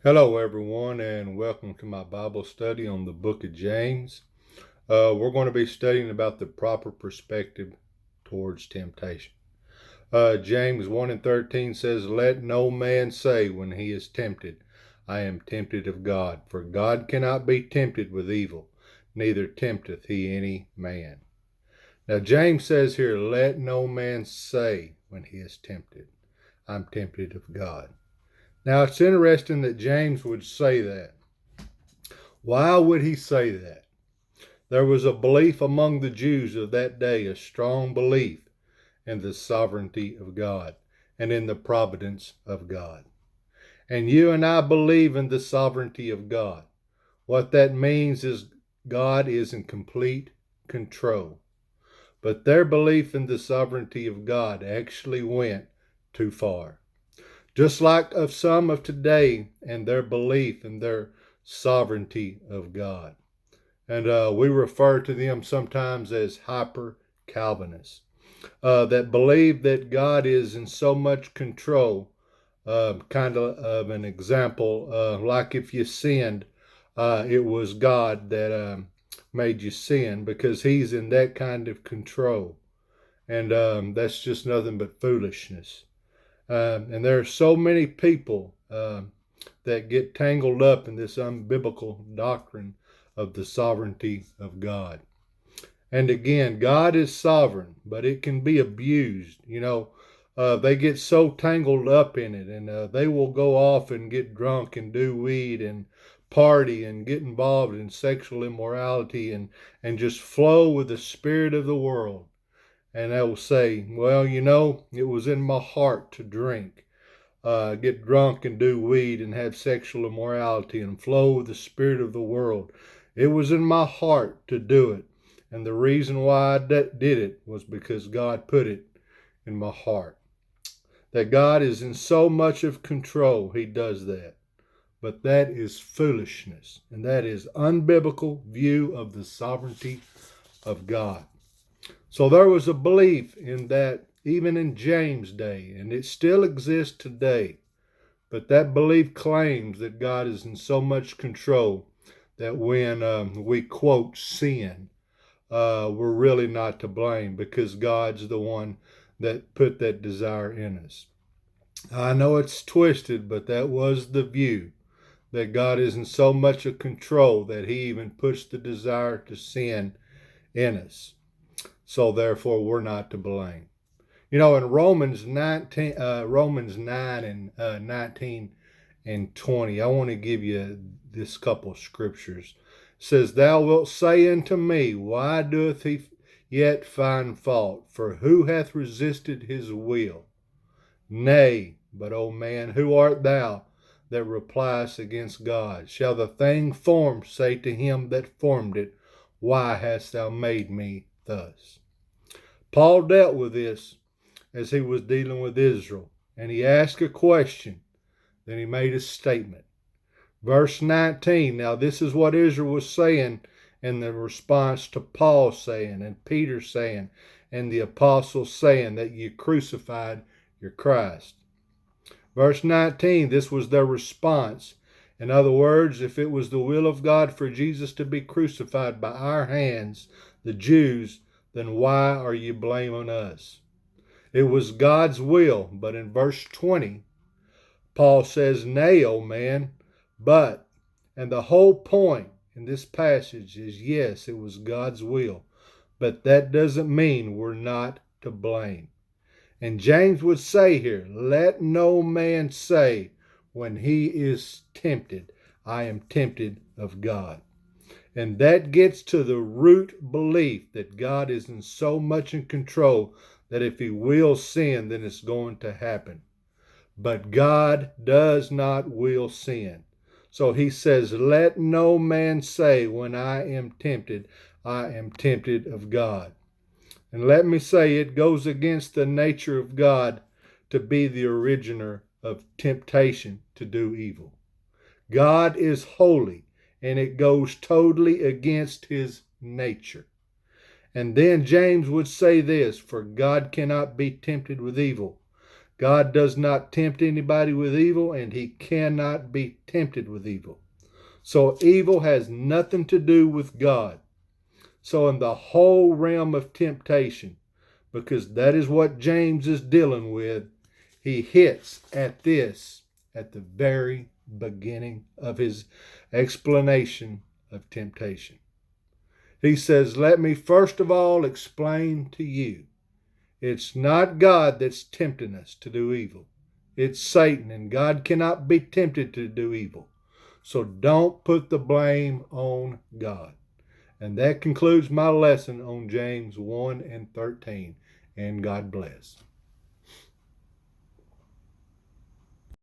Hello, everyone, and welcome to my Bible study on the book of James. We're going to be studying about the proper perspective towards temptation. James 1 and 13 says, "Let no man say when he is tempted, I am tempted of God. For God cannot be tempted with evil, neither tempteth he any man." Now, James says here, let no man say when he is tempted, I'm tempted of God. Now, it's interesting that James would say that. Why would he say that? There was a belief among the Jews of that day, a strong belief in the sovereignty of God and in the providence of God. And you and I believe in the sovereignty of God. What that means is God is in complete control. But their belief in the sovereignty of God actually went too far. Just like of some of today and their belief in their sovereignty of God. And we refer to them sometimes as hyper-Calvinists that believe that God is in so much control. Kind of an example, like if you sinned, it was God that made you sin because he's in that kind of control. And that's just nothing but foolishness. And there are so many people that get tangled up in this unbiblical doctrine of the sovereignty of God. And again, God is sovereign, but it can be abused. They get so tangled up in it, and they will go off and get drunk and do weed and party and get involved in sexual immorality and just flow with the spirit of the world. And they will say, well, it was in my heart to drink, get drunk and do weed and have sexual immorality and flow with the spirit of the world. It was in my heart to do it. And the reason why I did it was because God put it in my heart. That God is in so much of control, he does that. But that is foolishness. And that is unbiblical view of the sovereignty of God. So there was a belief in that even in James' day, and it still exists today. But that belief claims that God is in so much control that when we quote sin, we're really not to blame because God's the one that put that desire in us. I know it's twisted, but that was the view, that God is in so much of control that he even puts the desire to sin in us. So therefore, we're not to blame. In Romans 9 and 19 and 20, I want to give you this couple of scriptures. It says, "Thou wilt say unto me, why doth he yet find fault? For who hath resisted his will? Nay, but, O man, who art thou that repliest against God? Shall the thing formed say to him that formed it, why hast thou made me thus?" Paul dealt with this as he was dealing with Israel, and he asked a question, then he made a statement. Verse 19, now this is what Israel was saying in the response to Paul saying, and Peter saying, and the apostles saying that you crucified your Christ. Verse 19, this was their response. In other words, if it was the will of God for Jesus to be crucified by our hands, the Jews, then why are you blaming us? It was God's will, but in verse 20, Paul says, "Nay, O man, but," and the whole point in this passage is, yes, it was God's will, but that doesn't mean we're not to blame. And James would say here, let no man say when he is tempted, I am tempted of God. And that gets to the root belief that God is in so much in control that if he wills sin, then it's going to happen. But God does not will sin. So he says, let no man say when I am tempted, I am tempted of God. And let me say, it goes against the nature of God to be the originator of temptation to do evil. God is holy, and it goes totally against his nature. And then James would say this, for God cannot be tempted with evil, God does not tempt anybody with evil, and he cannot be tempted with evil. So evil has nothing to do with God. So in the whole realm of temptation, because that is what James is dealing with, he hits at this at the very beginning of his explanation of temptation. He says, let me first of all explain to you, it's not God that's tempting us to do evil. It's Satan, and God cannot be tempted to do evil. So don't put the blame on God. And that concludes my lesson on James 1 and 13. And God bless.